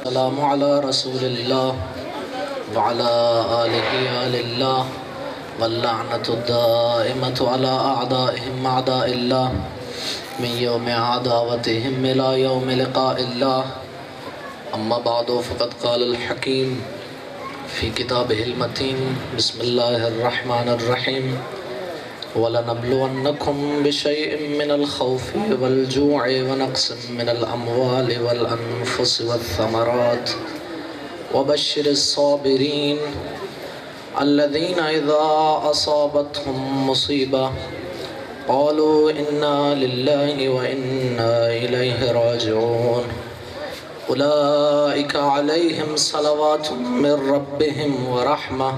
السلام على رسول الله وعلى آله آل الله واللعنة الدائمة على أعدائهم أعداء الله من يوم عداوتهم إلى يوم لقاء الله. أما بعد فقد قال الحكيم في كتابه المتين بسم الله الرحمن الرحيم وَلَنَبْلُوَنَّكُمْ بِشَيْءٍ مِّنَ الْخَوْفِ وَالْجُوعِ وَنَقْصٍ مِّنَ الْأَمْوَالِ وَالْأَنفُسِ وَالثَّمَرَاتِ وَبَشِّرِ الصَّابِرِينَ الَّذِينَ إِذَا أَصَابَتْهُم مُّصِيبَةٌ قَالُوا إِنَّا لِلَّهِ وَإِنَّا إِلَيْهِ رَاجِعُونَ أُولَٰئِكَ عَلَيْهِمْ صَلَوَاتٌ مِّن رَّبِّهِمْ وَرَحْمَةٌ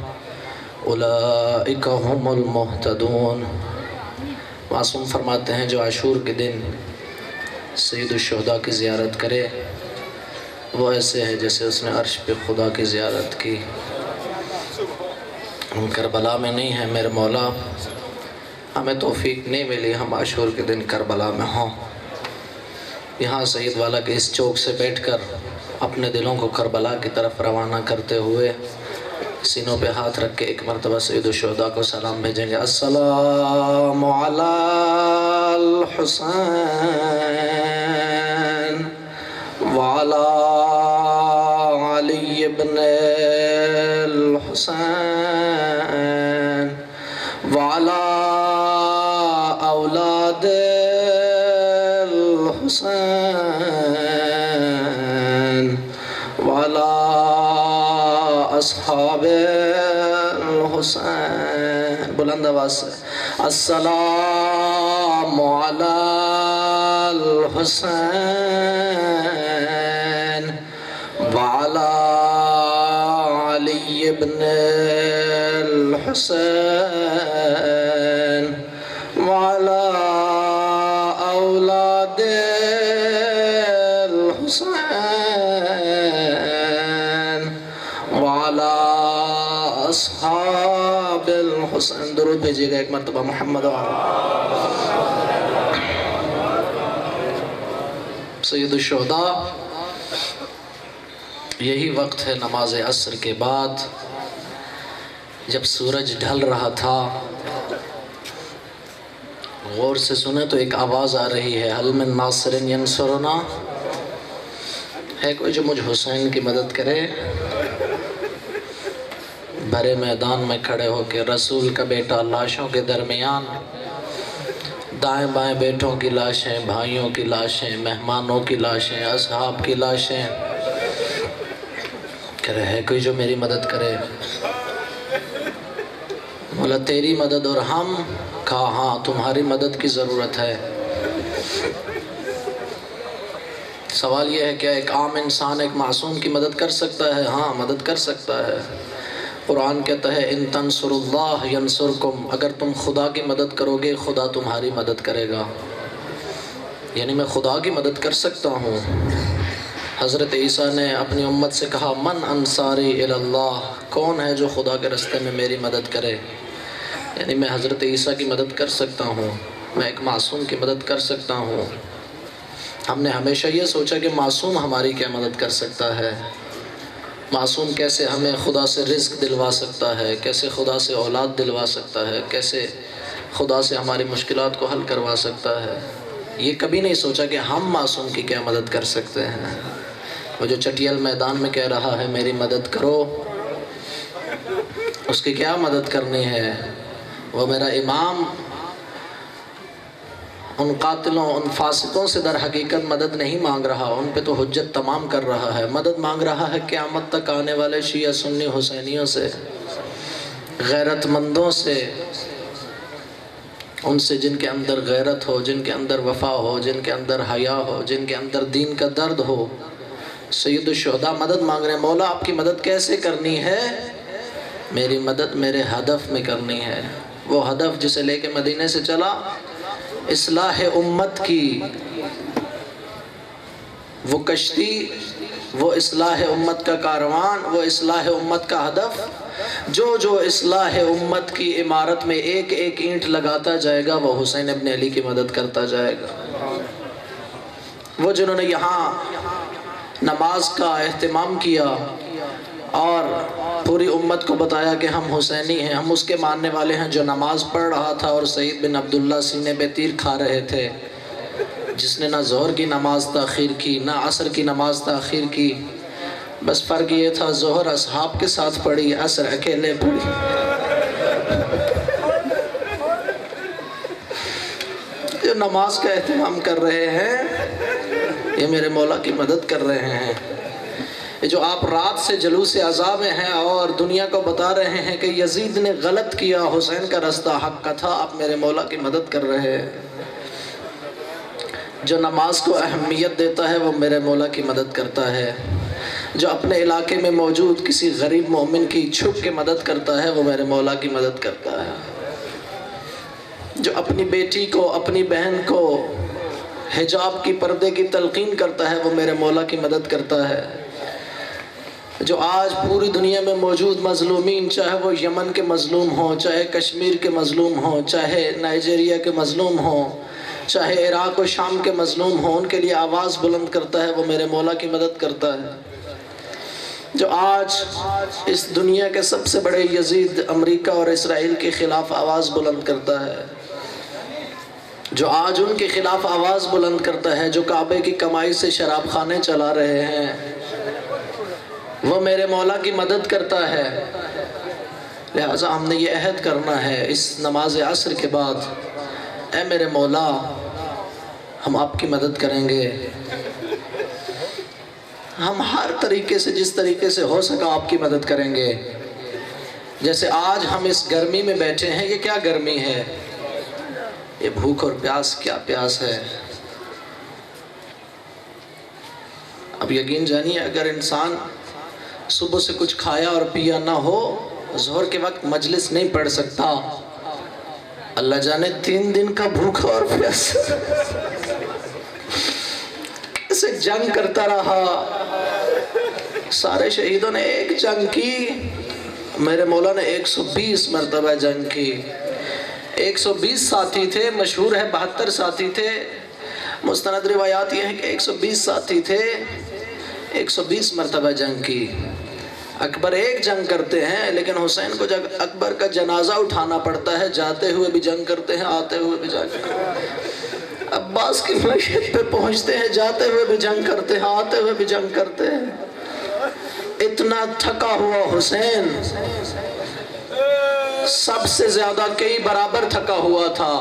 اولئک هم المہتدون. معصوم فرماتے ہیں جو عاشور کے دن سید الشہداء کی زیارت کرے وہ ایسے ہے جیسے اس نے عرش پہ خدا کی زیارت کی. ہم کربلا میں نہیں ہیں میرے مولا، ہمیں توفیق نہیں ملی ہم عاشور کے دن کربلا میں ہوں. یہاں سید والا کے اس چوک سے بیٹھ کر اپنے دلوں کو کربلا کی طرف روانہ کرتے ہوئے سینوں پہ ہاتھ رکھ کے ایک مرتبہ سید الشہداء کو سلام بھیجیں گے. السلام علی الحسین وعلی علی ابن الحسین وعلی اولاد الحسین وعلی اصحاب الحسین. بلند آواز سے السلام علی الحسین وعلی علی ابن الحسین وعلی اولاد الحسین وعلی اصحاب الحسین. درود بھیجیے گا ایک مرتبہ محمد سید الشہداء. یہی وقت ہے نماز عصر کے بعد جب سورج ڈھل رہا تھا. غور سے سنیں تو ایک آواز آ رہی ہے حل من ناصر ینصرنا. ہے کوئی جو مجھ حسین کی مدد کرے؟ بھرے میدان میں کھڑے ہو کے رسول کا بیٹا لاشوں کے درمیان، دائیں بائیں بیٹوں کی لاشیں، بھائیوں کی لاشیں، مہمانوں کی لاشیں، اصحاب کی لاشیں. کہہ رہے ہے کوئی جو میری مدد کرے؟ مولا تیری مدد اور ہم. کہا ہاں تمہاری مدد کی ضرورت ہے. سوال یہ ہے کیا ایک عام انسان ایک معصوم کی مدد کر سکتا ہے؟ ہاں مدد کر سکتا ہے. قرآن کہتا ہے ان تنصر اللہ ینصرکم، اگر تم خدا کی مدد کرو گے خدا تمہاری مدد کرے گا. یعنی میں خدا کی مدد کر سکتا ہوں. حضرت عیسیٰ نے اپنی امت سے کہا من انصاری الی اللہ، کون ہے جو خدا کے راستے میں میری مدد کرے؟ یعنی میں حضرت عیسیٰ کی مدد کر سکتا ہوں، میں ایک معصوم کی مدد کر سکتا ہوں. ہم نے ہمیشہ یہ سوچا کہ معصوم ہماری کیا مدد کر سکتا ہے؟ معصوم کیسے ہمیں خدا سے رزق دلوا سکتا ہے، کیسے خدا سے اولاد دلوا سکتا ہے، کیسے خدا سے ہماری مشکلات کو حل کروا سکتا ہے. یہ کبھی نہیں سوچا کہ ہم معصوم کی کیا مدد کر سکتے ہیں. وہ جو چٹیل میدان میں کہہ رہا ہے میری مدد کرو، اس کی کیا مدد کرنی ہے؟ وہ میرا امام ان قاتلوں ان فاسقوں سے در حقیقت مدد نہیں مانگ رہا، ان پہ تو حجت تمام کر رہا ہے. مدد مانگ رہا ہے قیامت تک آنے والے شیعہ سنی حسینیوں سے، غیرت مندوں سے، ان سے جن کے اندر غیرت ہو، جن کے اندر وفا ہو، جن کے اندر حیا ہو، جن کے اندر دین کا درد ہو. سید الشہداء مدد مانگ رہے ہیں. مولا آپ کی مدد کیسے کرنی ہے؟ میری مدد میرے ہدف میں کرنی ہے. وہ ہدف جسے لے کے مدینے سے چلا، اصلاح امت کی وہ کشتی، وہ اصلاح امت کا کاروان، وہ اصلاح امت کا ہدف. جو اصلاح امت کی عمارت میں ایک ایک اینٹ لگاتا جائے گا وہ حسین ابن علی کی مدد کرتا جائے گا. وہ جنہوں نے یہاں نماز کا اہتمام کیا اور پوری امت کو بتایا کہ ہم حسینی ہیں، ہم اس کے ماننے والے ہیں جو نماز پڑھ رہا تھا اور سعید بن عبداللہ سینے پہ تیر کھا رہے تھے، جس نے نہ ظہر کی نماز تاخیر کی نہ عصر کی نماز تاخیر کی، بس فرق یہ تھا ظہر اصحاب کے ساتھ پڑھی، عصر اکیلے پڑھی۔ جو نماز کا اہتمام کر رہے ہیں یہ میرے مولا کی مدد کر رہے ہیں۔ یہ جو آپ رات سے جلوس عزا میں ہیں اور دنیا کو بتا رہے ہیں کہ یزید نے غلط کیا، حسین کا رستہ حق کا تھا، آپ میرے مولا کی مدد کر رہے ہیں۔ جو نماز کو اہمیت دیتا ہے وہ میرے مولا کی مدد کرتا ہے۔ جو اپنے علاقے میں موجود کسی غریب مومن کی چھپ کے مدد کرتا ہے وہ میرے مولا کی مدد کرتا ہے۔ جو اپنی بیٹی کو، اپنی بہن کو حجاب کی، پردے کی تلقین کرتا ہے وہ میرے مولا کی مدد کرتا ہے۔ جو آج پوری دنیا میں موجود مظلومین، چاہے وہ یمن کے مظلوم ہوں، چاہے کشمیر کے مظلوم ہوں، چاہے نائجیریا کے مظلوم ہوں، چاہے عراق و شام کے مظلوم ہوں، ان کے لیے آواز بلند کرتا ہے وہ میرے مولا کی مدد کرتا ہے۔ جو آج اس دنیا کے سب سے بڑے یزید امریکہ اور اسرائیل کے خلاف آواز بلند کرتا ہے، جو آج ان کے خلاف آواز بلند کرتا ہے، جو کعبے کی کمائی سے شراب خانے چلا رہے ہیں، وہ میرے مولا کی مدد کرتا ہے۔ لہٰذا ہم نے یہ عہد کرنا ہے اس نماز عصر کے بعد، اے میرے مولا ہم آپ کی مدد کریں گے، ہم ہر طریقے سے، جس طریقے سے ہو سکا آپ کی مدد کریں گے۔ جیسے آج ہم اس گرمی میں بیٹھے ہیں، یہ کیا گرمی ہے، یہ بھوک اور پیاس، کیا پیاس ہے۔ اب یقین جانیے اگر انسان صبح سے کچھ کھایا اور پیا نہ ہو، ظہر کے وقت مجلس نہیں پڑھ سکتا، اللہ جانے 3 دن کا بھوکا اور پیاس اسے جنگ کرتا رہا۔ سارے شہیدوں نے ایک جنگ کی، میرے مولا نے 120 مرتبہ جنگ کی۔ 120 ساتھی تھے، مشہور ہے 72 ساتھی تھے، مستند روایات یہ ہیں کہ 120 ساتھی تھے، 120 مرتبہ جنگ کی۔ اکبر ایک جنگ کرتے ہیں، لیکن حسین کو جب اکبر کا جنازہ اٹھانا پڑتا ہے، جاتے ہوئے بھی جنگ کرتے ہیں، آتے ہوئے بھی جنگ کرتے ہیں۔ عباس کی میت پہ پہنچتے ہیں، جاتے ہوئے بھی جنگ کرتے ہیں، آتے ہوئے بھی جنگ کرتے ہیں۔ اتنا تھکا ہوا حسین سب سے زیادہ کئی برابر تھکا ہوا تھا۔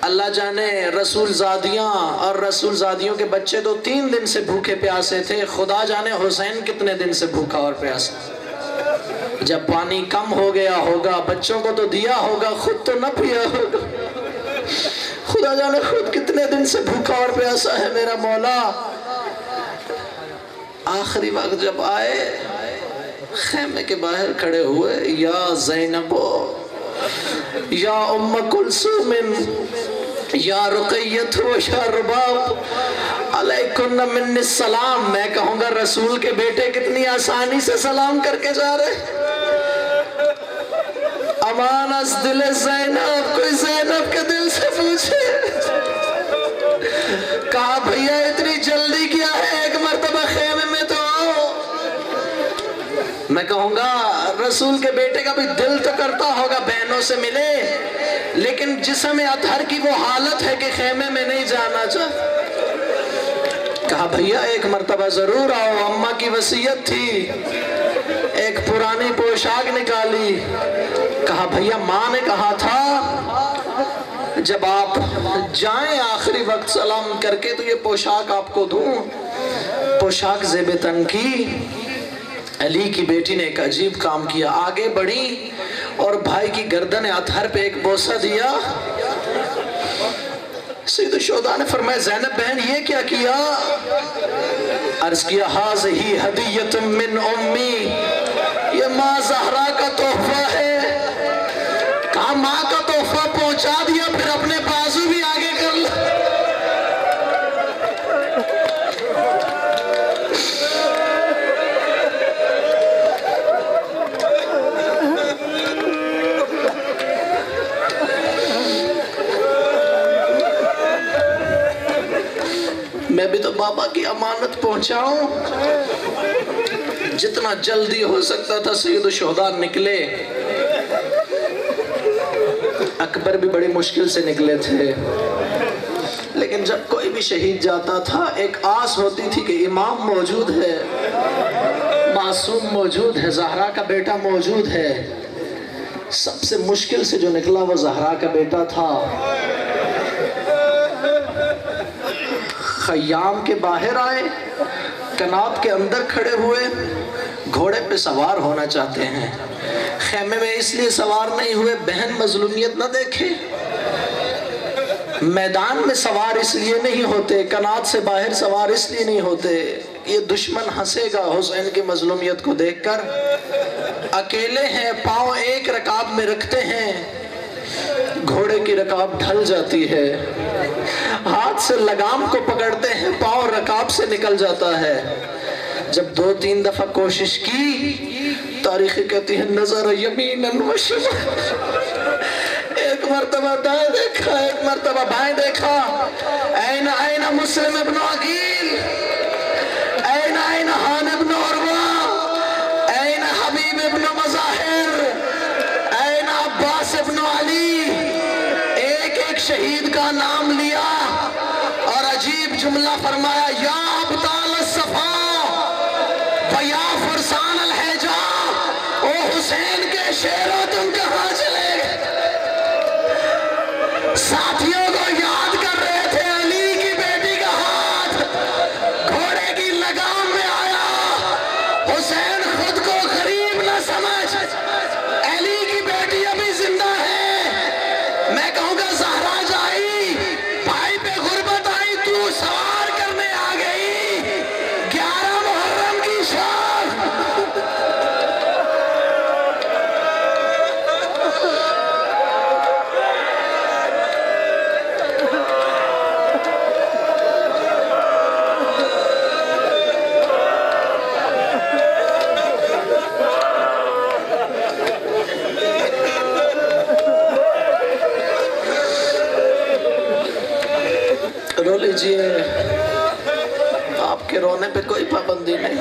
اللہ جانے رسول زادیاں اور رسول زادیوں کے بچے تو 3 دن سے بھوکے پیاسے تھے، خدا جانے حسین کتنے دن سے بھوکا اور پیاسا۔ جب پانی کم ہو گیا ہوگا، بچوں کو تو دیا ہوگا، خود تو نہ پیا ہوگا، خدا جانے خود کتنے دن سے بھوکا اور پیاسا ہے میرا مولا۔ آخری وقت جب آئے، خیمے کے باہر کھڑے ہوئے، یا زینب یا ام کلثوم یا رقیت و یا رباب علیکن من السلام۔ میں کہوں گا رسول کے بیٹے کتنی آسانی سے سلام کر کے جا رہے۔ امان از دل زینب، کوئی زینب کے دل سے پوچھے۔ کہا بھیا اتنی جلدی کیا ہے، ایک مرتبہ خیمے میں تو آؤ۔ میں کہوں گا رسول کے بیٹے کا بھی دل تو کرتا ہوگا بہنوں سے ملے، لیکن جسم اطہر کی وہ حالت ہے کہ خیمے میں نہیں جانا چاہتا۔ کہا بھیا ایک مرتبہ ضرور آؤ، اماں کی وصیت تھی۔ ایک پرانی پوشاک نکالی، کہا بھیا ماں نے کہا تھا جب آپ جائیں آخری وقت سلام کر کے تو یہ پوشاک آپ کو دوں۔ پوشاک زیب تن کی۔ علی کی بیٹی نے ایک عجیب کام کیا، آگے بڑھی اور بھائی کی گردن اطہر پہ ایک بوسہ دیا۔ سید الشہداء نے فرمایا زینب بہن یہ کیا کیا؟ عرض کیا ہذہ ہدیۃ من امی، یہ ماں زہرا کا تحفہ ہے۔ کہا ماں کا تحفہ پہنچا دیا، پھر اپنے بازو بھی آگے کر لو۔ میں بھی تو بابا کی امانت پہنچاؤں۔ جتنا جلدی ہو سکتا تھا سید الشہداء نکلے۔ اکبر بھی بڑی مشکل سے نکلے تھے، لیکن جب کوئی بھی شہید جاتا تھا ایک آس ہوتی تھی کہ امام موجود ہے، معصوم موجود ہے، زہرا کا بیٹا موجود ہے۔ سب سے مشکل سے جو نکلا وہ زہرا کا بیٹا تھا۔ خیام کے باہر آئے، کنات کے اندر کھڑے ہوئے، گھوڑے پہ سوار ہونا چاہتے ہیں۔ خیمے میں اس لیے سوار نہیں ہوئے بہن مظلومیت نہ دیکھے، میدان میں سوار اس لیے نہیں ہوتے، کنات سے باہر سوار اس لیے نہیں ہوتے، یہ دشمن ہنسے گا حسین کی مظلومیت کو دیکھ کر۔ اکیلے ہیں، پاؤں ایک رکاب میں رکھتے ہیں، گھوڑے کی رکاب ڈھل جاتی ہے، ہاتھ سے لگام کو پکڑتے ہیں، پاؤں رکاب سے نکل جاتا ہے۔ جب 2-3 دفعہ کوشش کی، تاریخ کہتی ہے نظر یمیناً و شمالاً، ایک مرتبہ دائیں دیکھا، ایک مرتبہ بائیں دیکھا، این این مسلم ابن عقیل، این این حان ابن عروہ، این حبیب ابن مظاہر، این عباس ابن علی، ایک ایک شہید کا نام لیا اور عجیب جملہ فرمایا، یا ابطال الصفا ویا فرسان الحجا، او حسین کے شیروں تم کہاں چلے گئے؟ ساتھیوں کو یاد کر رہے تھے علی کی بیٹی کا ہاتھ گھوڑے کی لگام میں آیا۔ حسین خود کو غریب نہ سمجھ، علی کی بیٹی ابھی زندہ ہے۔ میں کہوں گا زہرا جائی، بھائی پہ غربت آئی، تو سوار کرنے آ گئی 11 محرم کی شام۔ رو لیجئے، آپ کے رونے پہ کوئی پابندی نہیں۔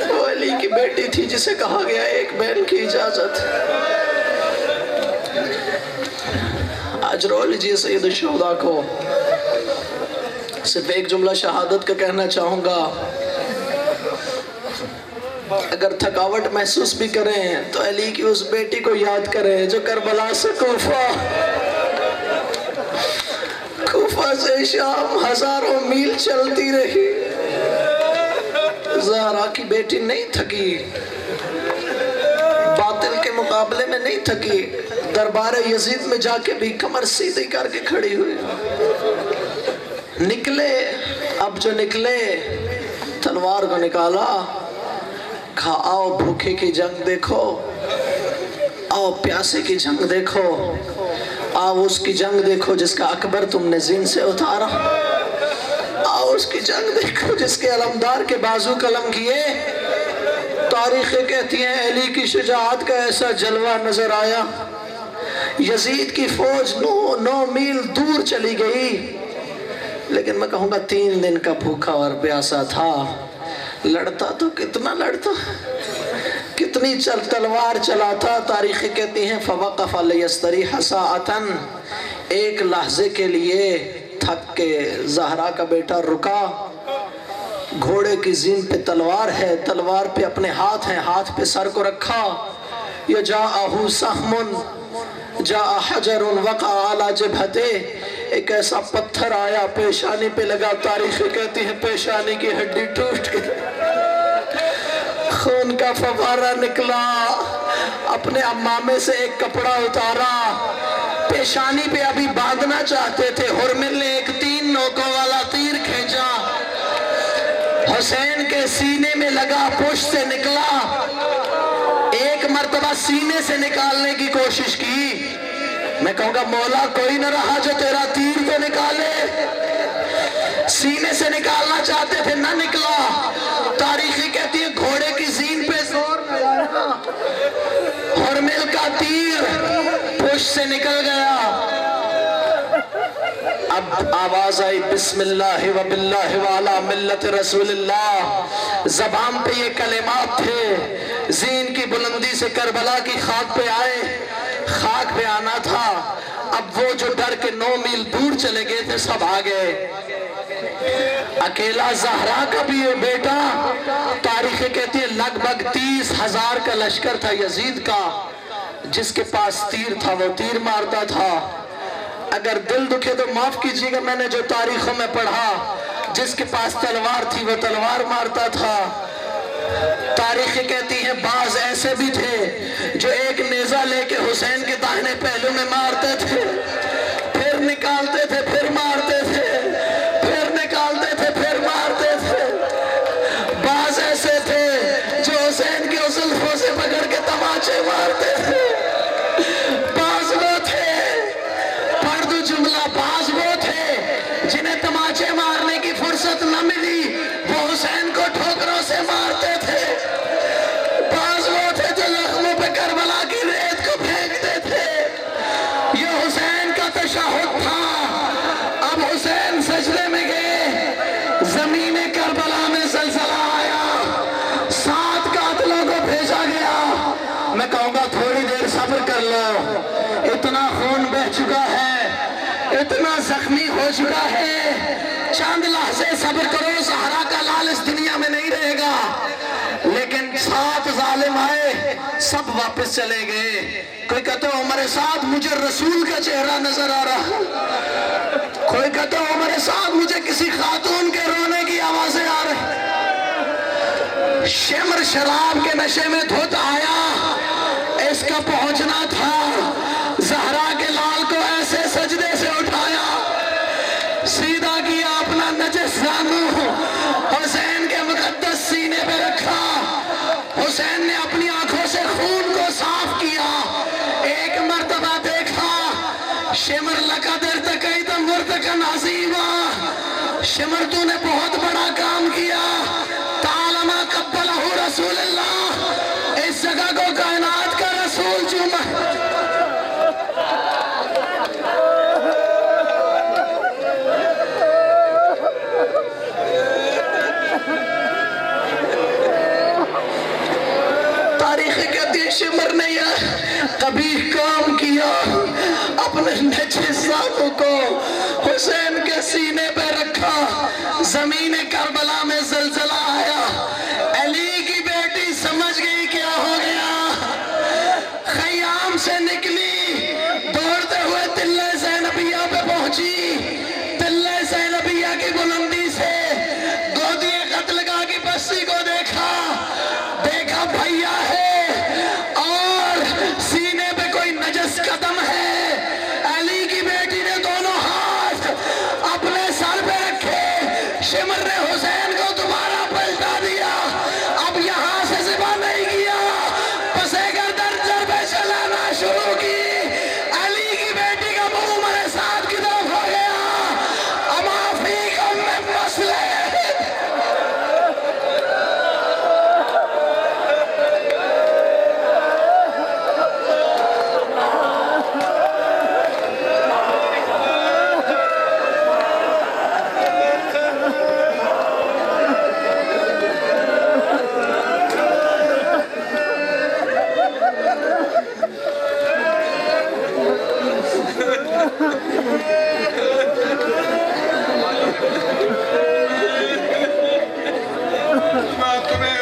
وہ علی کی بیٹی تھی جسے کہا گیا ایک بہن کی اجازت۔ آج رو لیجئے سید الشہداء کو۔ صرف ایک جملہ شہادت کا کہنا چاہوں گا، اگر تھکاوٹ محسوس بھی کریں تو علی کی اس بیٹی کو یاد کریں جو کربلا سے کوفہ سے شام ہزاروں میل چلتی رہی۔ زہرا کی بیٹی نہیں تھکی، باطل کے مقابلے میں نہیں تھکی، دربار یزید میں جا کے بھی کمر سیدھی کر کے کھڑی ہوئی۔ نکلے، اب جو نکلے تلوار کو نکالا، کہا آؤ بھوکے کی جنگ دیکھو، آؤ پیاسے کی جنگ دیکھو، آؤ اس کی جنگ دیکھو جس کا اکبر تم نے زین سے اتارا، آؤ اس کی جنگ دیکھو جس کے علمدار کے بازو قلم کیے۔ تاریخیں کہتی ہیں علی کی شجاعت کا ایسا جلوہ نظر آیا، یزید کی فوج 9 میل دور چلی گئی، لیکن میں کہوں گا 3 دن کا بھوکا اور پیاسا تھا۔ لڑتا تو کتنا لڑتا، کتنی تلوار چلاتا۔ تاریخیں کہتی ہیں فَوَقَفَ لِيَسْتَرِيحَ سَاعَةً، ایک لحظے کے لیے تھک کے زہرا کا بیٹا رکا۔ گھوڑے کی زین پہ تلوار ہے، تلوار پہ اپنے ہاتھ ہیں، ہاتھ پہ سر کو رکھا۔ يَجَاءَهُ سَحْمٌ جَاءَ حَجَرٌ وَقَعَ عَلَى جَبْهَتِهِ، ایک ایسا پتھر آیا پیشانی پہ لگا۔ تاریخیں کہتی ہے پیشانی کی ہڈی ٹوٹ کے خون کا فوارہ نکلا۔ اپنے امامے سے ایک کپڑا اتارا، پیشانی پہ ابھی باندھنا چاہتے تھے، ہرمل نے ایک 3 نوکوں والا تیر کھینچا، حسین کے سینے میں لگا، پشت سے نکلا۔ ایک مرتبہ سینے سے نکالنے کی کوشش کی، میں کہوں گا مولا کوئی نہ رہا جو تیرا تیر تو نکالے۔ سینے سے نکالنا چاہتے تھے، نہ نکلا۔ تاریخی کہتی ہے گھوڑے کی زین پہ زور نہ آیا، ہرمل کا تیر پشت سے نکل گیا۔ اب آواز آئی بسم اللہ و باللہ وعلا ملت رسول اللہ، زبان پہ یہ کلمات تھے، زین کی بلندی سے کربلا کی خاک پہ آئے، خاک پہ آنا تھا۔ اب وہ جو ڈر کے 9 میل دور چلے گئے تھے سب آ گئے۔ اکیلا زہرا کا بھی یہ بیٹا، تاریخ کہتی ہے لگ بھگ 30,000 کا لشکر تھا یزید کا، جس کے پاس تیر تھا وہ تیر مارتا تھا۔ اگر دل دکھے تو معاف کیجیے گا، میں نے جو تاریخوں میں پڑھا، جس کے پاس تلوار تھی وہ تلوار مارتا تھا۔ تاریخ کہتی ہے بعض ایسے بھی تھے جو ایک نیزہ لے کے حسین کے داہنے پہلو میں مارتے تھے، پھر نکالتے تھے، پھر مارتے تھے، پھر نکالتے تھے، پھر مارتے تھے۔ بعض ایسے تھے جو حسین کی زلفوں سے پکڑ کے تماچے مارتے تھے۔ بعض وہ تھے، پڑھ دو جملہ، بعض وہ تھے جنہیں تماچے مارنے کی فرصت نہ ملی، وہ حسین کو ٹھوکروں سے مارتے تھے۔ بعض وہ تھے جو زخموں پہ کربلا کی ریت کو پھینکتے تھے۔ یہ حسین کا تشہد تھا۔ اب حسین سجدے میں گئے، زمین کربلا میں زلزلہ آیا، 7 قاتلوں کو بھیجا گیا۔ میں کہوں گا تھوڑی دیر صبر کر لو، اتنا خون بہہ چکا ہے، اتنا زخمی ہو چکا ہے، چند لحظے صبر کرو، زہرا کا لال اس دنیا میں نہیں رہے گا۔ لیکن 7 ظالم آئے، سب واپس چلے گئے۔ کوئی کہتا ہے عمر سعد مجھے رسول کا چہرہ نظر آ رہا، کوئی کہتا ہے عمر سعد مجھے کسی خاتون کے رونے کی آوازیں آ رہی۔ شمر شراب کے نشے میں دھت آیا، اس کا پہنچنا تھا، زہرا کے لال کو ایسے سجدے سے اٹھایا، سیدھا کیا اپنا نجس زانو حسین کے مقدس سینے پہ رکھا۔ حسین نے اپنی آنکھوں سے خون کو صاف کیا، ایک مرتبہ دیکھا، شمر لقد ارتقیت مرتقا عظیما، شمر تو نے بہت بڑا کام کیا، تعالما قبلہ رسول اللہ، اس جگہ کو کائنات کا رسول چوما۔ تاریخ کہتی ہے شمر نے یہ قبیح کام کیا، اپنے نجس زانو کو حسین کے سینے پہ رکھا، زمین کربلا میں زلزلہ آیا، علی کی بیٹی سمجھ گئی کیا ہو گیا، خیام سے نکلی، دوڑتے ہوئے تلہ زینبیہ پہ پہنچی، تلہ زینبیہ کی بلندی سے گودی قتلگاہ کی بستی کو دیکھا، دیکھا بھیا ہے اور سینے پہ کوئی نجس قدم ہے۔ علی کی بیٹی نے دونوں ہاتھ اپنے سر پہ رکھے، شمر نے حسین کو دوبارہ پلٹا دیا، اب یہاں سے ذبح نہیں کیا، پسے گردن سر پہ چلانا شروع کی۔ علی کی بیٹی کا منہ عمر سعد کی طرف ہو گیا، اما فیکم من مسلح۔ تمہیں